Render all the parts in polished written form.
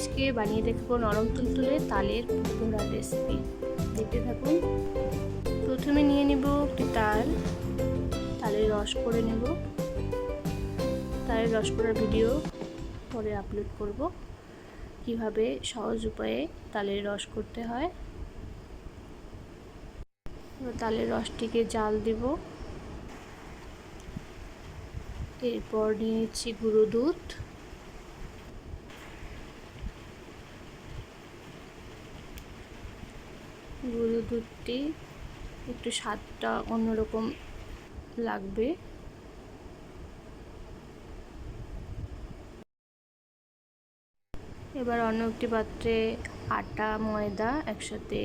আজকে বানিয়ে দেখাবো নরম তুলতুলে তালের বড়ার রেসিপি। দেখতে থাকুন। প্রথমে নিয়ে নেব একটি তালের রস করে নেব। তালের রস করার ভিডিও পরে আপলোড করব, কিভাবে সহজ উপায়ে তালের রস করতে হয়। তালের রসটিকে জাল দেব। এরপর নিয়ে নিচ্ছি গুঁড়ো দুধ। গুঁড়ো দুধটি একটু স্বাদটা অন্যরকম লাগবে। এবার অন্য একটি পাত্রে আটা ময়দা একসাথে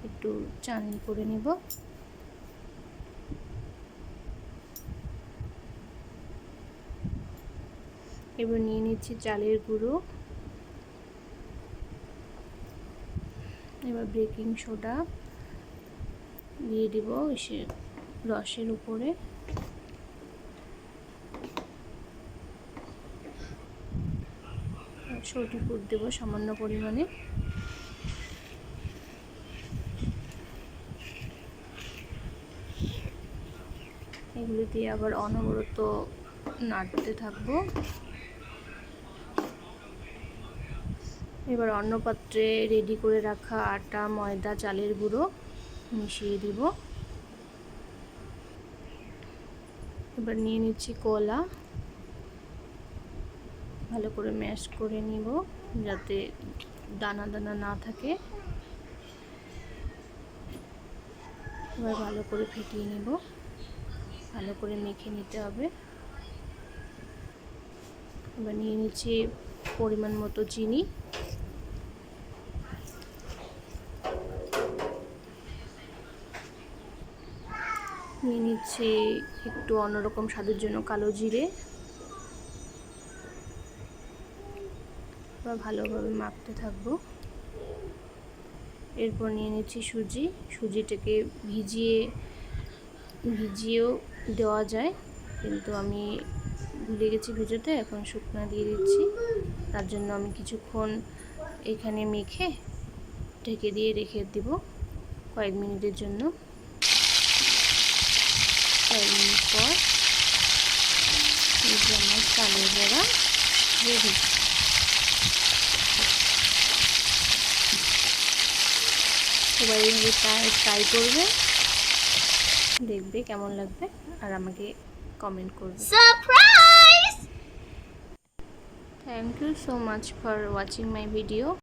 একটু চালনি করে নেব। এবার নিয়ে নিচ্ছি চালের গুঁড়ো। এবার বেকিং সোডা দিয়ে দিব রসের উপরে। সরষে ফুট দেব সামান্য পরিমাণে। এগুলি দিয়ে আবার অনবরত নাড়তে থাকবো। এবার অন্য পাত্রে রেডি করে রাখা আটা ময়দা চালের গুঁড়ো মিশিয়ে দিব। এবার নিয়ে নিচ্ছি কলা, ভালো করে ম্যাশ করে নিব যাতে দানা দানা না থাকে। এবার ভালো করে ফেটিয়ে নিব, ভালো করে মেখে নিতে হবে। এবার নিয়ে নিচ্ছি পরিমাণ মতো চিনি। নিয়ে নিচ্ছি একটু অন্যরকম স্বাদের জন্য কালো জিরে। ভালোভাবে মাখতে থাকবো। এরপর নিয়ে নিচ্ছি সুজিটাকে ভিজিয়েও দেওয়া যায়, কিন্তু আমি ভুলে গেছি ভিজোতে, এখন শুকনা দিয়ে দিচ্ছি। তার জন্য আমি কিছুক্ষণ এখানে মেখে ঢেকে দিয়ে রেখে দিব কয়েক মিনিটের জন্য। কয়েক মিনিট পর আমার তালের বড়া রেডি। সবাই ট্রাই করবে, দেখবে কেমন লাগবে আর আমাকে কমেন্ট করবে। Surprise! Thank you so much for watching my video.